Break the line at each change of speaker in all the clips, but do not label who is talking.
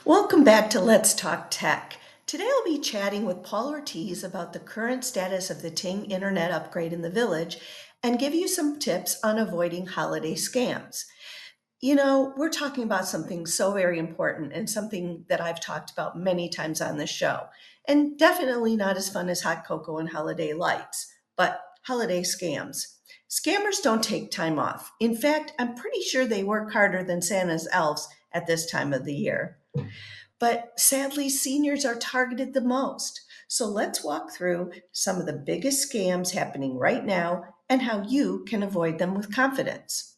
Welcome back to Let's Talk Tech. Today I'll be chatting with Paul Ortiz about the current status of the Ting internet upgrade in the village and give you some tips on avoiding holiday scams. We're talking about something so very important and something that I've talked about many times on this show, and definitely not as fun as hot cocoa and holiday lights, but holiday scams. Scammers don't take time off. In fact, I'm pretty sure they work harder than Santa's elves at this time of the year. But sadly, seniors are targeted the most. So let's walk through some of the biggest scams happening right now and how you can avoid them with confidence.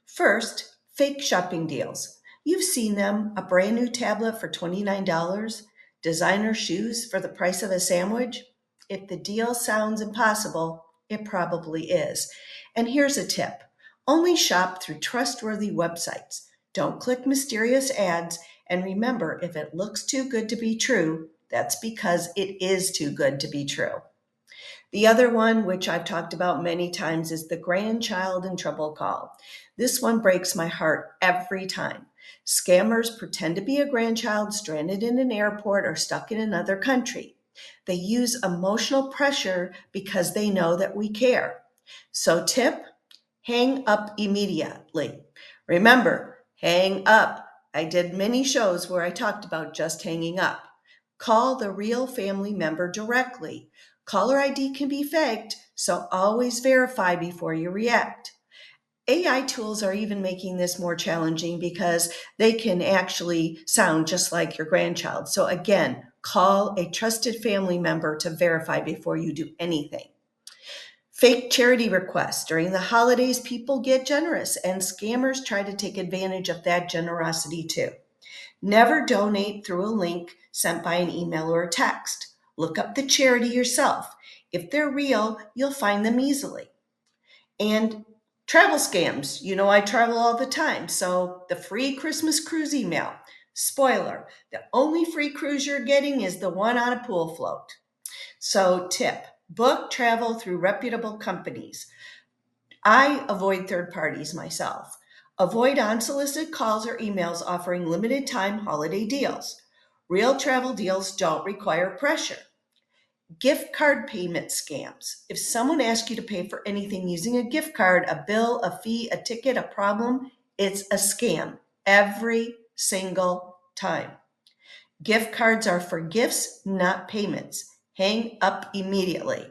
First, fake shopping deals. You've seen them, a brand new tablet for $29, designer shoes for the price of a sandwich. If the deal sounds impossible, it probably is. And here's a tip: only shop through trustworthy websites. Don't click mysterious ads, and remember, if it looks too good to be true, that's because it is too good to be true. The other one, which I've talked about many times, is the grandchild in trouble call. This one breaks my heart every time. Scammers pretend to be a grandchild stranded in an airport or stuck in another country. They use emotional pressure because they know that we care. So, tip: hang up immediately. Remember, hang up. I did many shows where I talked about just hanging up. Call the real family member directly. Caller ID can be faked, so always verify before you react. AI tools are even making this more challenging because they can actually sound just like your grandchild. So, again, call a trusted family member to verify before you do anything. Fake charity requests. During the holidays, people get generous, and scammers try to take advantage of that generosity too. Never donate through a link sent by an email or a text. Look up the charity yourself. If they're real, you'll find them easily. And travel scams. I travel all the time. So the free Christmas cruise email. Spoiler: the only free cruise you're getting is the one on a pool float. So, tip: book travel through reputable companies. I avoid third parties myself. Avoid unsolicited calls or emails offering limited time holiday deals. Real travel deals don't require pressure. Gift card payment scams. If someone asks you to pay for anything using a gift card, a bill, a fee, a ticket, a problem, it's a scam every single time. Gift cards are for gifts, not payments. Hang up immediately.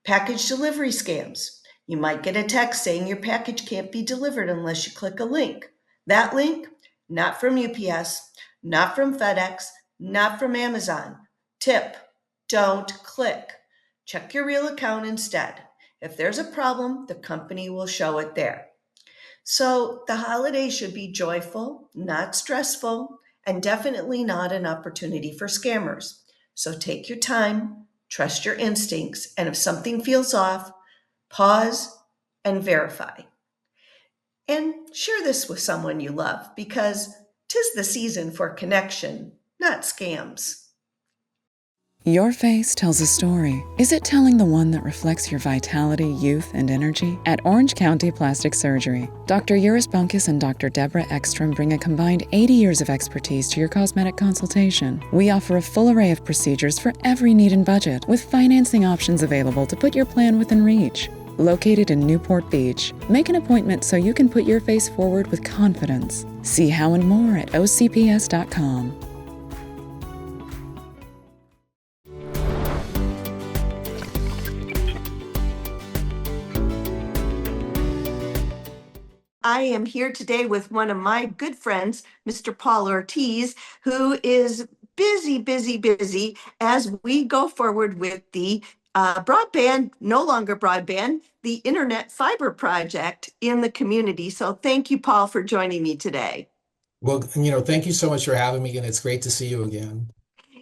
Package delivery scams. You might get a text saying your package can't be delivered unless you click a link. That link, not from UPS, not from FedEx, not from Amazon. Tip: don't click. Check your real account instead. If there's a problem, the company will show it there. So the holidays should be joyful, not stressful, and definitely not an opportunity for scammers. So take your time, trust your instincts, and if something feels off, pause and verify. And share this with someone you love because 'tis the season for connection, not scams.
Your face tells a story. Is it telling the one that reflects your vitality, youth, and energy? At Orange County Plastic Surgery, Dr. Yuris Bunkus and Dr. Deborah Ekstrom bring a combined 80 years of expertise to your cosmetic consultation. We offer a full array of procedures for every need and budget, with financing options available to put your plan within reach. Located in Newport Beach, make an appointment so you can put your face forward with confidence. See how and more at ocps.com.
I am here today with one of my good friends, Mr. Paul Ortiz, who is busy, busy, busy as we go forward with the broadband, no longer broadband, the Internet Fiber Project in the community. So thank you, Paul, for joining me today.
Well, thank you so much for having me, and it's great to see you again.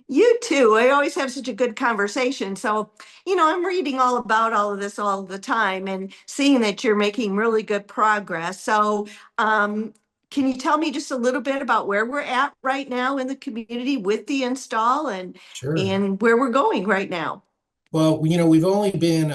You too. I always have such a good conversation. So, I'm reading all about all of this all the time and seeing that you're making really good progress. So, can you tell me just a little bit about where we're at right now in the community with the install and
Sure.
and where we're going right now?
Well, we've only been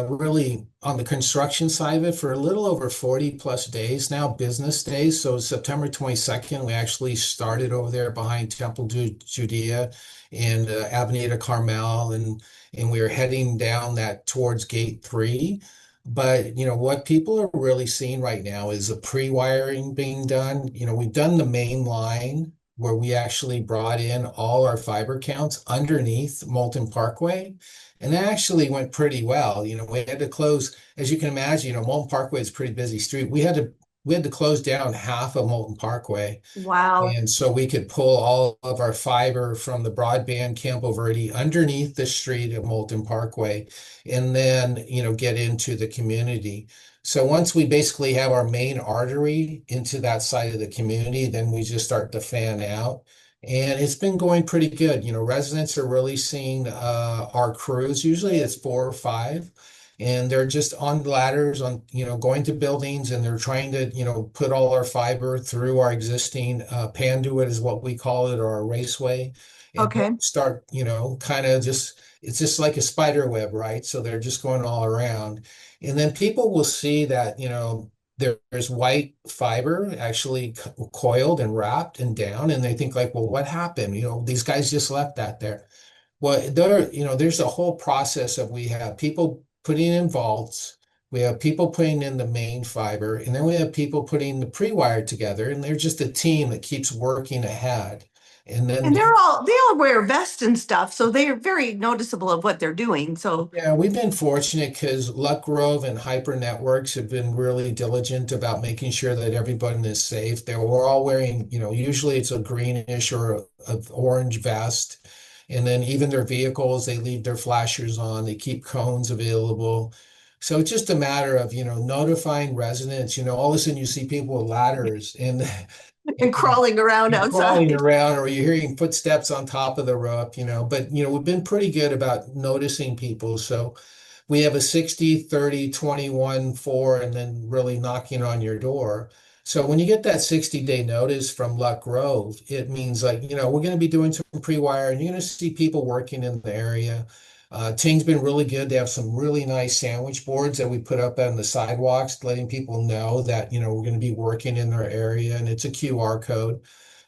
really on the construction side of it for a little over 40 plus days now, business days. So September 22nd, we actually started over there behind Temple Judea and Avenida Carmel, and we are heading down that towards Gate 3. But what people are really seeing right now is a pre-wiring being done. We've done the main line where we actually brought in all our fiber counts underneath Molten Parkway. And that actually went pretty well. We had to close, as you can imagine, Molten Parkway is a pretty busy street. We had to close down half of Molten Parkway.
Wow.
And so we could pull all of our fiber from the broadband Campo Verde underneath the street of Molten Parkway and then, get into the community. So once we basically have our main artery into that side of the community, then we just start to fan out. And it's been going pretty good. Residents are really seeing our crews. Usually it's four or five, and they're just on ladders on going to buildings, and they're trying to put all our fiber through our existing panduit is what we call it, or our raceway, and then
Okay.
start kind of just it's just like a spider web, right? So they're just going all around, and then people will see that there's white fiber actually coiled and wrapped and down, and they think like, well, what happened? These guys just left that there. Well, there's a whole process of we have people putting in vaults, we have people putting in the main fiber, and then we have people putting the pre-wire together, and they're just a team that keeps working ahead. And then,
And they all wear vests and stuff, so they're very noticeable of what they're doing. So,
yeah, we've been fortunate because Luck Grove and Hyper Networks have been really diligent about making sure that everyone is safe. We're all wearing, usually it's a greenish or a orange vest. And then even their vehicles, they leave their flashers on, they keep cones available. So it's just a matter of, notifying residents. All of a sudden you see people with ladders and
and crawling around
you're crawling
outside.
around or you're hearing footsteps on top of the roof, but we've been pretty good about noticing people. So we have a 60, 30, 21, 4, and then really knocking on your door. So when you get that 60-day notice from Luck Grove, it means like, we're going to be doing some pre-wire and you're going to see people working in the area. Ting's been really good. They have some really nice sandwich boards that we put up on the sidewalks, letting people know that, we're going to be working in their area, and it's a QR code.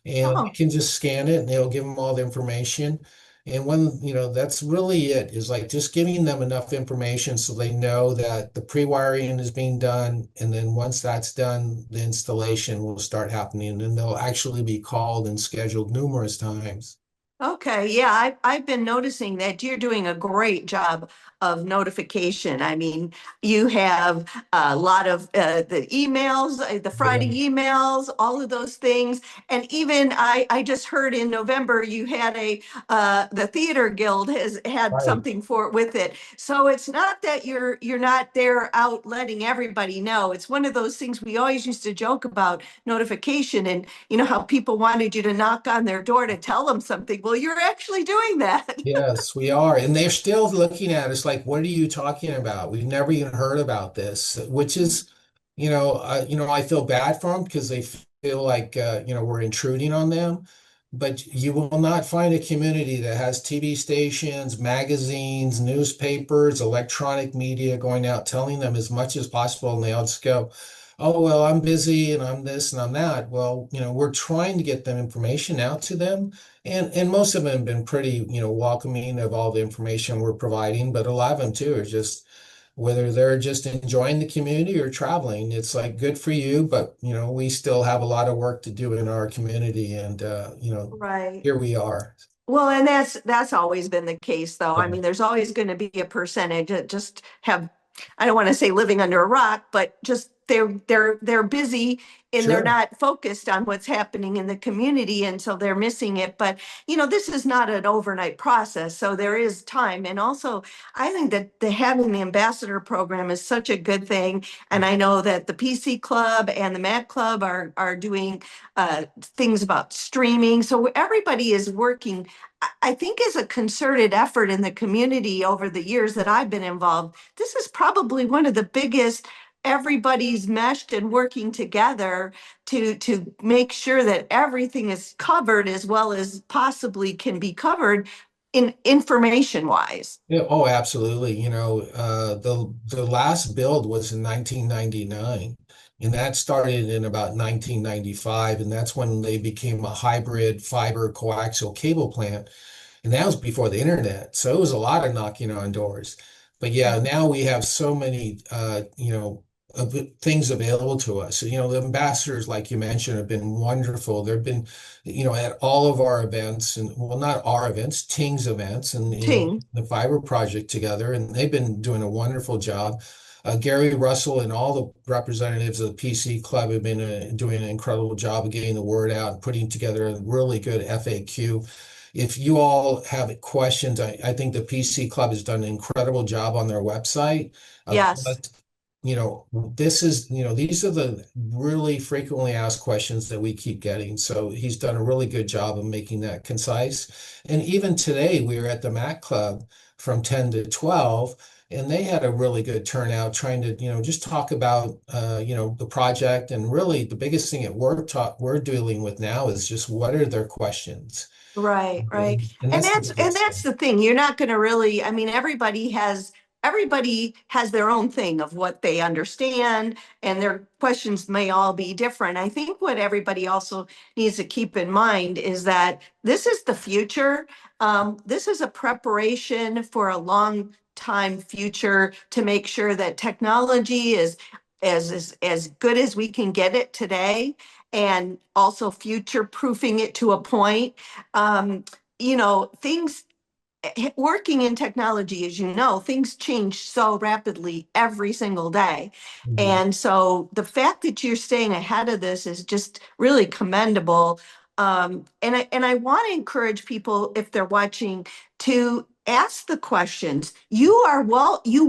And you
Oh,
can just scan it and it'll give them all the information. And when, that's really it, is like just giving them enough information so they know that the pre-wiring is being done. And then once that's done, the installation will start happening and they'll actually be called and scheduled numerous times.
okay. Yeah, I've been noticing that you're doing a great job of notification. I mean, you have a lot of the emails, the Friday
Yeah.
emails, all of those things. And even I just heard in November you had the Theater Guild has had
Right.
something for with it. So it's not that you're not there out letting everybody know. It's one of those things we always used to joke about notification, and you know how people wanted you to knock on their door to tell them something. Well, you're actually doing that.
Yes, we are. And they're still looking at us like, what are you talking about? We've never even heard about this, which is, I feel bad for them because they feel like, we're intruding on them. But you will not find a community that has TV stations, magazines, newspapers, electronic media going out telling them as much as possible. And they all just go, oh, well, I'm busy and I'm this and I'm that. Well, we're trying to get them information out to them. And most of them have been pretty, welcoming of all the information we're providing, but a lot of them too are just whether they're just enjoying the community or traveling. It's like good for you, but we still have a lot of work to do in our community, and
Right.
here we are.
Well, and that's always been the case, though. I
Yeah,
mean, there's always going to be a percentage that just have, I don't want to say living under a rock, but just they're busy and they're
sure.
not focused on what's happening in the community, and so they're missing it. But this is not an overnight process, so there is time. And also, I think that the having the ambassador program is such a good thing. And I know that the PC Club and the Mac Club are doing things about streaming, so everybody is working. I think as a concerted effort in the community over the years that I've been involved, this is probably one of the biggest. Everybody's meshed and working together to make sure that everything is covered as well as possibly can be covered in information wise.
Yeah, oh, absolutely. The last build was in 1999, and that started in about 1995, and that's when they became a hybrid fiber coaxial cable plant. And that was before the internet. So it was a lot of knocking on doors. But yeah, now we have so many, things available to us. So, the ambassadors, like you mentioned, have been wonderful. They've been, at all of our events and well, not our events, Ting's events and,
Ting.
the Fiber Project together. And they've been doing a wonderful job. Gary Russell and all the representatives of the PC Club have been doing an incredible job of getting the word out and putting together a really good FAQ. If you all have questions, I think the PC Club has done an incredible job on their website.
Yes.
But, these are the really frequently asked questions that we keep getting. So he's done a really good job of making that concise. And even today, we were at the Mac Club from 10 to 12, and they had a really good turnout trying to, just talk about, the project. And really, the biggest thing that we're dealing with now is just what are their questions?
Right, right.
And
And
that's the
that's
biggest thing.
the thing. You're not going to really, I mean, everybody has their own thing of what they understand, and their questions may all be different. I think what everybody also needs to keep in mind is that this is the future. This is a preparation for a long time future to make sure that technology is as good as we can get it today, and also future proofing it to a point. um, things working in technology, as you know, things change so rapidly every single day.
Mhm.
And so the fact that you're staying ahead of this is just really commendable. And I want to encourage people, if they're watching, to ask the questions. You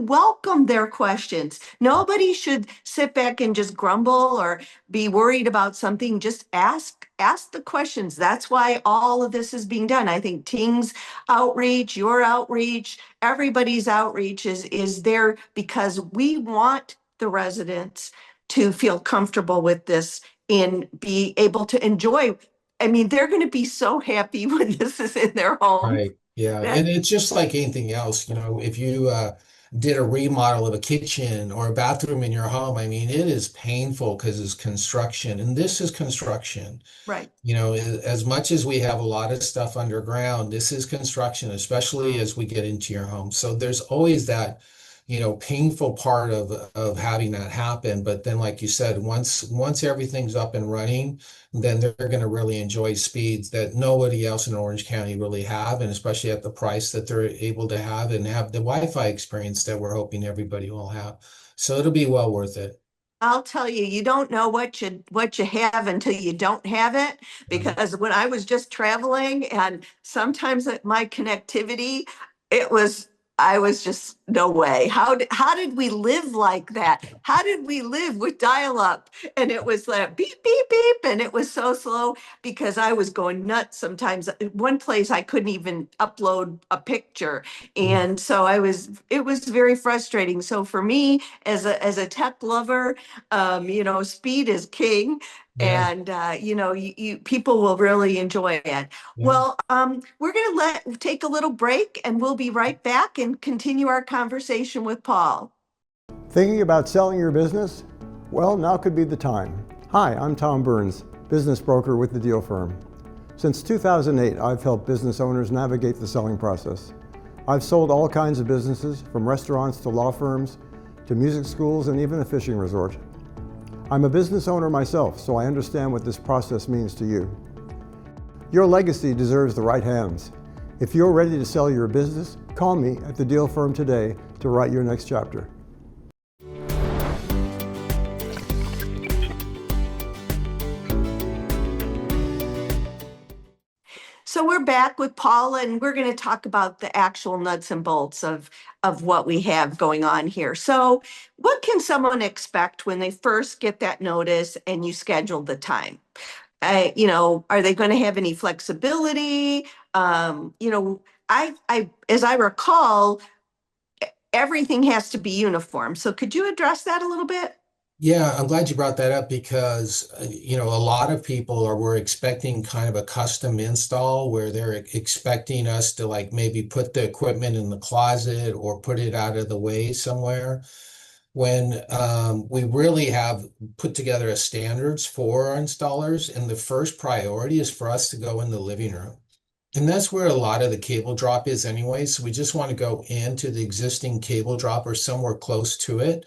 welcome their questions. Nobody should sit back and just grumble or be worried about something. Just ask the questions. That's why all of this is being done. I think Ting's outreach, your outreach, everybody's outreach is there because we want the residents to feel comfortable with this and be able to enjoy. I mean, they're going to be so happy when this is in their home.
Right. Yeah. And
That
it's just like anything else, if you did a remodel of a kitchen or a bathroom in your home, I mean, it is painful because it's construction, and this is construction.
right.
As much as we have a lot of stuff underground, this is construction, especially as we get into your home. So there's always that, painful part of having that happen. But then, like you said, once everything's up and running, then they're going to really enjoy speeds that nobody else in Orange County really have, and especially at the price that they're able to have and have the Wi-Fi experience that we're hoping everybody will have. So it'll be well worth it.
I'll tell you, you don't know what you have until you don't have it.
Yeah.
Because when I was just traveling, and sometimes my connectivity, it was I was just no way. How did we live like that? How did we live with dial up? And it was like beep beep beep, and it was so slow because I was going nuts sometimes. One place I couldn't even upload a picture, and so it was very frustrating. So for me, as a tech lover, speed is king,
Yeah.
and people will really enjoy it.
Yeah.
Well, we're going to take a little break, and we'll be right back and continue our conversation with Paul.
Thinking about selling your business? Well, now could be the time. Hi, I'm Tom Burns, business broker with the Deal Firm. Since 2008, I've helped business owners navigate the selling process. I've sold all kinds of businesses, from restaurants to law firms to music schools and even a fishing resort. I'm a business owner myself, so I understand what this process means to you. Your legacy deserves the right hands. If you're ready to sell your business, call me at the Deal Firm today to write your next chapter.
So we're back with Paula, and we're going to talk about the actual nuts and bolts of what we have going on here. So what can someone expect when they first get that notice and you schedule the time? Are they going to have any flexibility? As I recall, everything has to be uniform. So could you address that a little bit?
Yeah, I'm glad you brought that up because a lot of people were expecting kind of a custom install where they're expecting us to like maybe put the equipment in the closet or put it out of the way somewhere. When we really have put together a standards for our installers, and the first priority is for us to go in the living room. And that's where a lot of the cable drop is anyway. So we just want to go into the existing cable drop or somewhere close to it.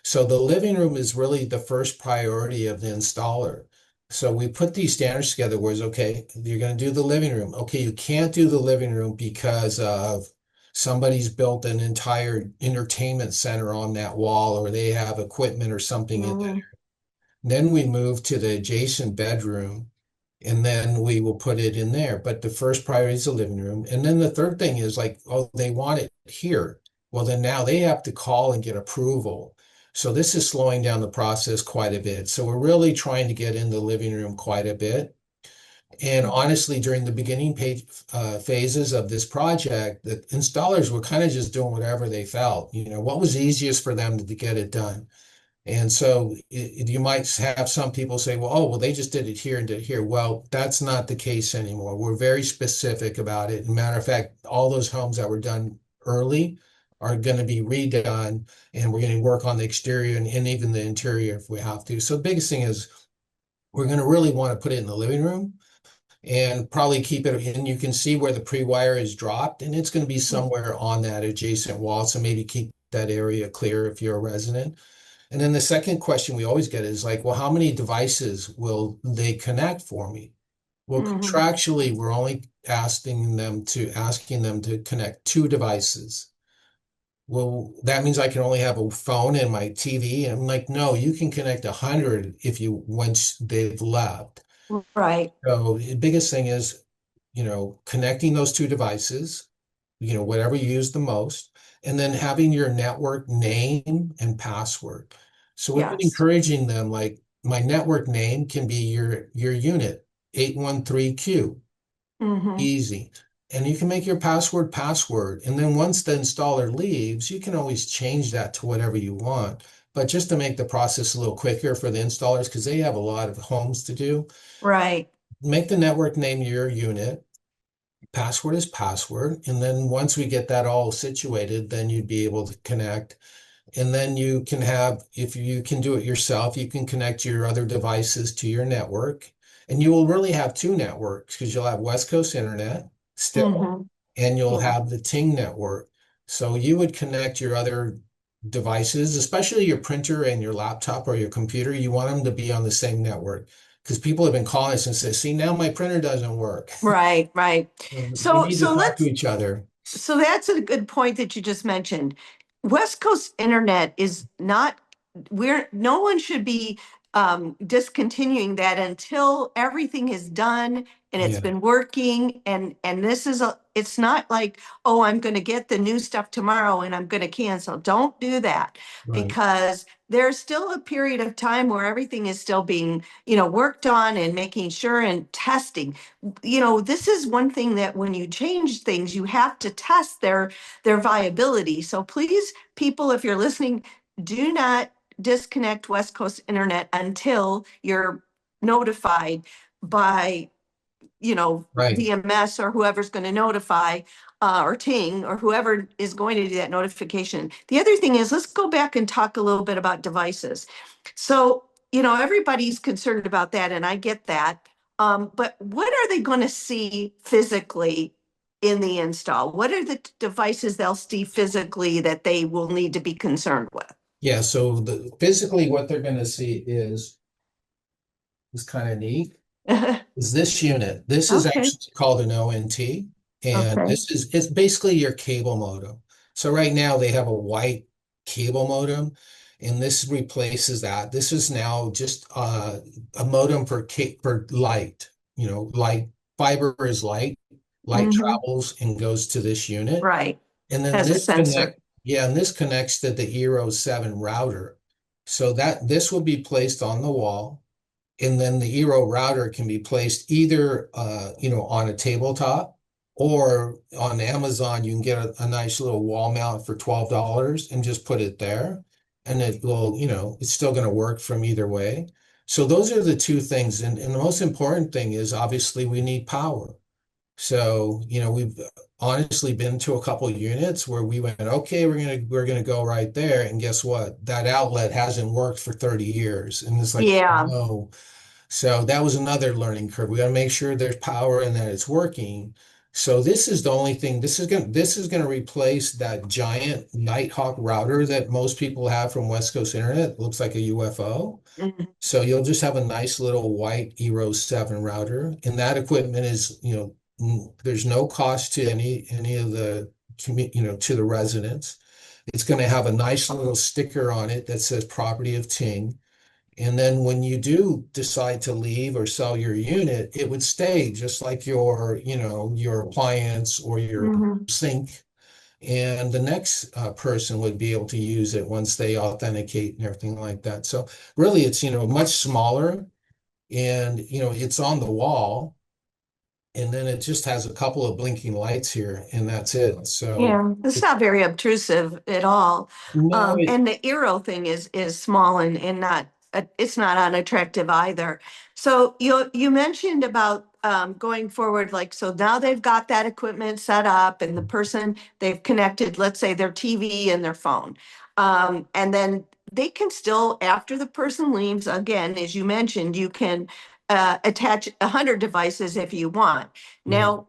So the living room is really the first priority of the installer. So we put these standards together where it's okay, you're going to do the living room. Okay, you can't do the living room because of somebody's built an entire entertainment center on that wall or they have equipment or something in there.
Hmm.
Then we move to the adjacent bedroom and then we will put it in there. But the first priority is the living room. And then the third thing is like, oh, they want it here. Well, then now they have to call and get approval. So this is slowing down the process quite a bit. So we're really trying to get in the living room quite a bit. And honestly, during the beginning phases of this project, the installers were kind of just doing whatever they felt, what was easiest for them to get it done. And so you might have some people say, well, oh, well, they just did it here and did it here. Well, that's not the case anymore. We're very specific about it. Matter of fact, all those homes that were done early are going to be redone, and we're going to work on the exterior and even the interior if we have to. So the biggest thing is we're going to really want to put it in the living room and probably keep it, and you can see where the pre-wire is dropped, and it's going to be somewhere on that adjacent wall. So maybe keep that area clear if you're a resident. And then the second question we always get is like, well, how many devices will they connect for me? Well,
Hmm.
contractually, we're only asking them to connect two devices. Well, that means I can only have a phone and my TV. And I'm like, no, you can connect 100 if you once they've left.
Right.
So the biggest thing is, connecting those two devices, whatever you use the most, and then having your network name and password. So we've been
Yes.
encouraging them, like my network name can be your unit, 813Q,
Hmm.
easy. And you can make your password. And then once the installer leaves, you can always change that to whatever you want. But just to make the process a little quicker for the installers, because they have a lot of homes to do,
Right.
make the network name your unit. Password is password. And then once we get that all situated, then you'd be able to connect. And then you can have, if you can do it yourself, you can connect your other devices to your network. And you will really have two networks because you'll have West Coast Internet still,
Hmm.
and you'll
Yeah.
have the Ting network. So you would connect your other devices, especially your printer and your laptop or your computer. You want them to be on the same network because people have been calling us and say, see, now my printer doesn't work.
Right. Right.
We
So
need to
so
talk to
let's
each other.
So that's a good point that you just mentioned. West Coast Internet is not, no one should be discontinuing that until everything is done and it's
Yeah,
been working. And this is it's not like, oh, I'm going to get the new stuff tomorrow and I'm going to cancel. Don't do that
right,
because there's still a period of time where everything is still being, worked on and making sure and testing. This is one thing that when you change things, you have to test their viability. So please, people, if you're listening, do not disconnect West Coast Internet until you're notified by
right.
DMS or whoever's going to notify, or Ting or whoever is going to do that notification. The other thing is, let's go back and talk a little bit about devices. So, everybody's concerned about that, and I get that. But what are they going to see physically in the install? What are the devices they'll see physically that they will need to be concerned with?
Yeah, so physically what they're going to see is kind of neat. Is this unit. This is
Okay.
actually called an ONT, and
Okay.
this is it's basically your cable modem. So right now they have a white cable modem, and this replaces that. This is now just a modem for light. Light fiber is light. Light
Hmm.
travels and goes to this unit,
Right.
and then
Has a sensor.
this connects to the Eero 7 router. So that this will be placed on the wall. And then the Eero router can be placed either on a tabletop, or on Amazon you can get a nice little wall mount for $12 and just put it there. and it will, it's still going to work from either way. So those are the two things. And the most important thing is obviously we need power. So, we've honestly been to a couple of units where we went, okay, we're gonna go right there. And guess what? That outlet hasn't worked for 30 years. And it's like,
Yeah.
no. So that was another learning curve. We got to make sure there's power and that it's working. So this is the only thing. This is gonna replace that giant Nighthawk router that most people have from West Coast Internet. It looks like a UFO.
Mhm.
So you'll just have a nice little white Eero 7 router, and that equipment is, there's no cost to any of the to the residents. It's going to have a nice little sticker on it that says property of Ting. And then when you do decide to leave or sell your unit, it would stay just like your appliance or your
Mhm.
sink. And the next person would be able to use it once they authenticate and everything like that. So really, it's, much smaller, and, it's on the wall, and then it just has a couple of blinking lights here, and that's it. So
Yeah, it's not very obtrusive at all.
no,
And the Eero thing is small and not it's not unattractive either. So you mentioned about going forward, like so now they've got that equipment set up and the person they've connected, let's say their TV and their phone. And then they can still, after the person leaves, again, as you mentioned, you can attach 100 devices if you want.
Mhm.
Now,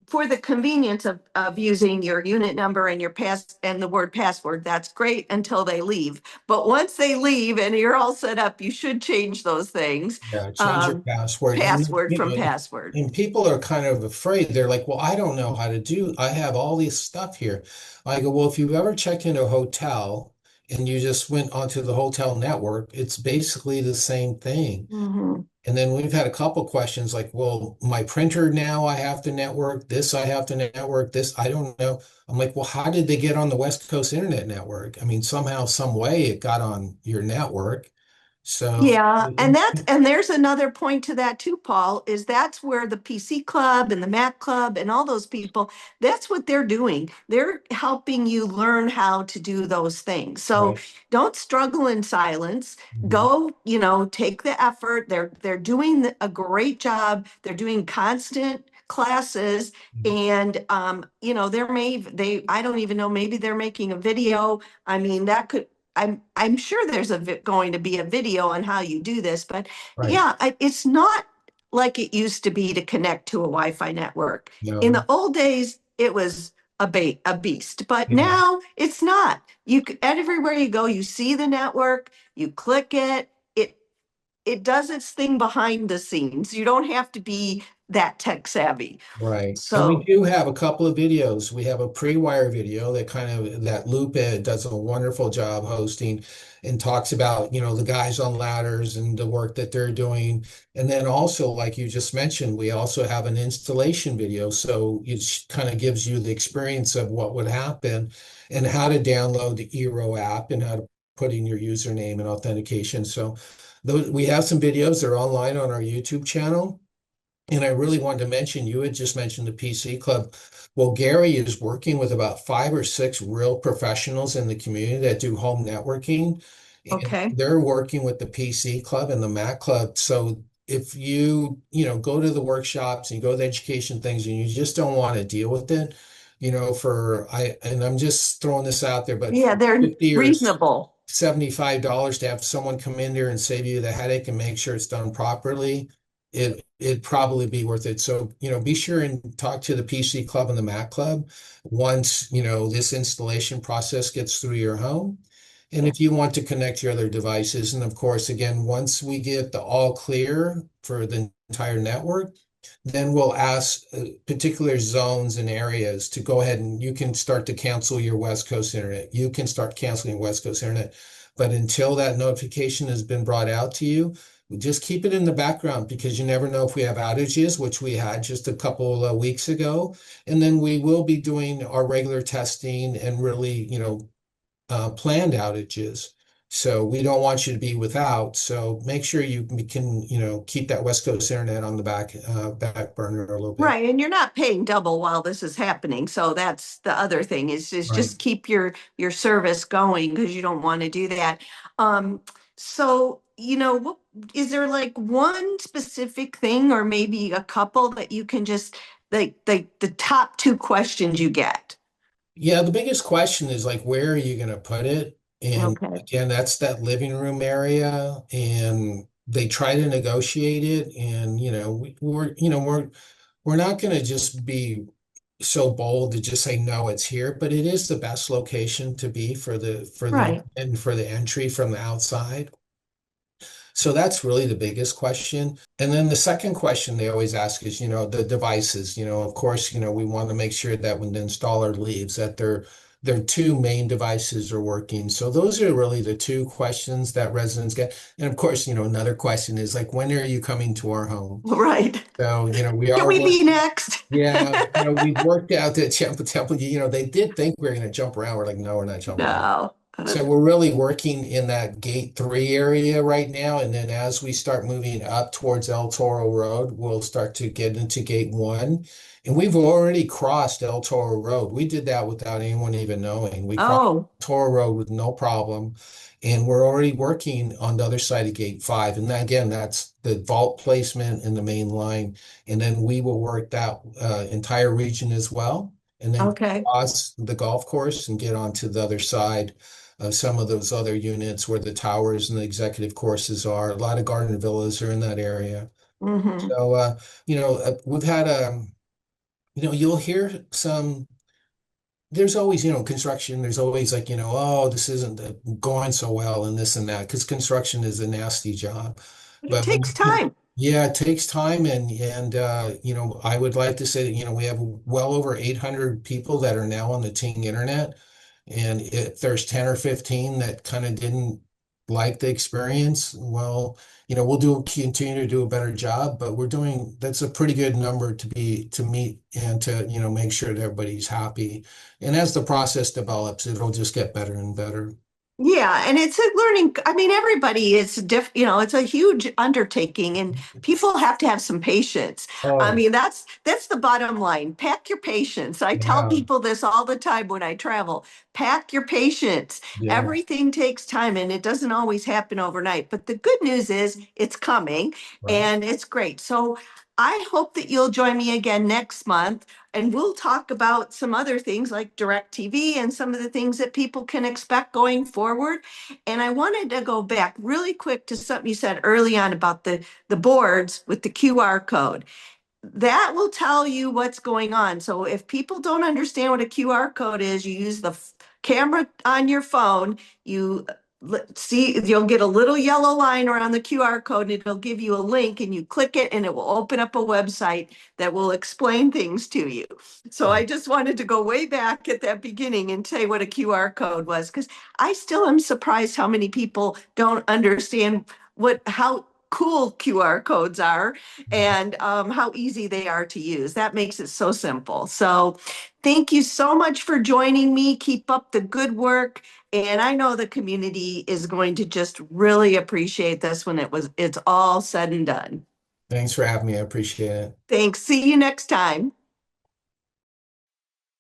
for the convenience of using your unit number and your pass and the word password, that's great until they leave. But once they leave and you're all set up, you should change those things.
Yeah, change your
Um,
password. And
Password from password.
and people are kind of afraid. They're like, well, I don't know how to do, I have all this stuff here. I go, well, if you've ever checked into a hotel and you just went onto the hotel network, it's basically the same thing.
Mhm.
And then we've had a couple questions like, well, my printer now I have to network, this I have to network, this I don't know. I'm like, well, how did they get on the West Coast Internet Network? I mean, somehow, some way it got on your network. So,
Yeah, and there's another point to that too, Paul, is that's where the PC Club and the Mac Club and all those people, that's what they're doing. They're helping you learn how to do those things. So
right.
don't struggle in silence.
Mhm.
Go, take the effort. They're doing a great job. They're doing constant classes and they I don't even know, maybe they're making a video. I mean, that could I'm sure there's going to be a video on how you do this, but
Right.
yeah, it's not like it used to be to connect to a Wi-Fi network. In
No.
the old days, it was a beast, but
Yeah.
now it's not. Everywhere you go, you see the network, you click it, it does its thing behind the scenes. You don't have to be that tech savvy.
Right. And we
So
do have a couple of videos. We have a pre-wire video that Lupe does a wonderful job hosting and talks about, the guys on ladders and the work that they're doing. And then also, like you just mentioned, we also have an installation video. So it kind of gives you the experience of what would happen and how to download the Eero app and how to put in your username and authentication. So we have some videos. They're online on our YouTube channel. And I really wanted to mention, you had just mentioned the PC Club. Well, Gary is working with about 5 or 6 real professionals in the community that do home networking. And
okay.
they're working with the PC Club and the Mac Club. So if go to the workshops and go to the education things and you just don't want to deal with it, and I'm just throwing this out there, but
Yeah,
for
they're
50 or
reasonable.
$75 to have someone come in there and save you the headache and make sure it's done properly, it'd probably be worth it. So, be sure and talk to the PC Club and the Mac Club once, this installation process gets through your home. And
Yeah.
if you want to connect your other devices, and of course, again, once we get the all clear for the entire network, then we'll ask particular zones and areas to go ahead and you can start to cancel your West Coast Internet. You can start canceling West Coast Internet. But until that notification has been brought out to you, we just keep it in the background because you never know if we have outages, which we had just a couple of weeks ago. And then we will be doing our regular testing and really, planned outages. So we don't want you to be without. So make sure you can, keep that West Coast internet on the back burner a little bit.
Right, and you're not paying double while this is happening. So that's the other thing is
Right.
just keep your service going because you don't want to do that. Um, so what is there like one specific thing or maybe a couple that you can just like the top two questions you get?
Yeah, the biggest question is like, where are you going to put it? And
Okay.
again, that's that living room area. And they try to negotiate it. And, we're not going to just be so bold to just say, no, it's here, but it is the best location to be
Right.
and for the entry from the outside. So that's really the biggest question. And then the second question they always ask is, the devices, of course, we want to make sure that when the installer leaves that their two main devices are working. So those are really the two questions that residents get. And of course, another question is like, when are you coming to our home?
Right.
So, we
Can
are
we be
working.
next?
Yeah, we've worked out the temple. They did think we were going to jump around. We're like, no, we're not jumping around.
No.
So we're really working in that gate 3 area right now. And then as we start moving up towards El Toro Road, we'll start to get into gate 1. And we've already crossed El Toro Road. We did that without anyone even knowing. We crossed
Oh,
Toro Road with no problem. And we're already working on the other side of gate 5. And again, that's the vault placement in the main line. And then we will work that entire region as well. And then
okay.
cross the golf course and get onto the other side of some of those other units where the towers and the executive courses are. A lot of garden villas are in that area.
Hmm.
So, we've had, you'll hear there's always, construction, there's always like, oh, this isn't going so well and this and that, because construction is a nasty job.
But it
But when
takes time.
yeah, it takes time and I would like to say that, we have well over 800 people that are now on the Ting internet. And if there's 10 or 15 that kind of didn't like the experience, well, we'll continue to do a better job, but that's a pretty good number to meet and to, make sure that everybody's happy. And as the process develops, it'll just get better and better.
Yeah, and it's a learning. I mean, everybody is it's a huge undertaking and people have to have some patience. I
Oh,
mean, that's the bottom line. Pack your patience. I tell
yeah,
people this all the time when I travel. Pack your patience.
yeah,
Everything takes time and it doesn't always happen overnight. But the good news is it's coming
right.
and it's great. So I hope that you'll join me again next month and we'll talk about some other things like direct TV and some of the things that people can expect going forward. And I wanted to go back really quick to something you said early on about the boards with the QR code that will tell you what's going on. So if people don't understand what a QR code is, you use the camera on your phone, you see, you'll get a little yellow line around the QR code and it'll give you a link and you click it and it will open up a website that will explain things to you. So I just wanted to go way back at that beginning and say what a QR code was because I still am surprised how many people don't understand how cool QR codes are and how easy they are to use. That makes it so simple. So thank you so much for joining me. Keep up the good work. And I know the community is going to just really appreciate this when it's all said and done.
Thanks for having me. I appreciate it.
Thanks. See you next time.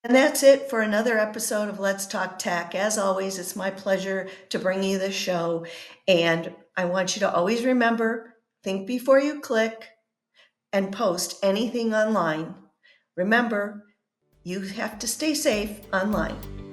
And that's it for another episode of Let's Talk Tech. As always, it's my pleasure to bring you this show. And I want you to always remember, think before you click and post anything online. Remember, you have to stay safe online.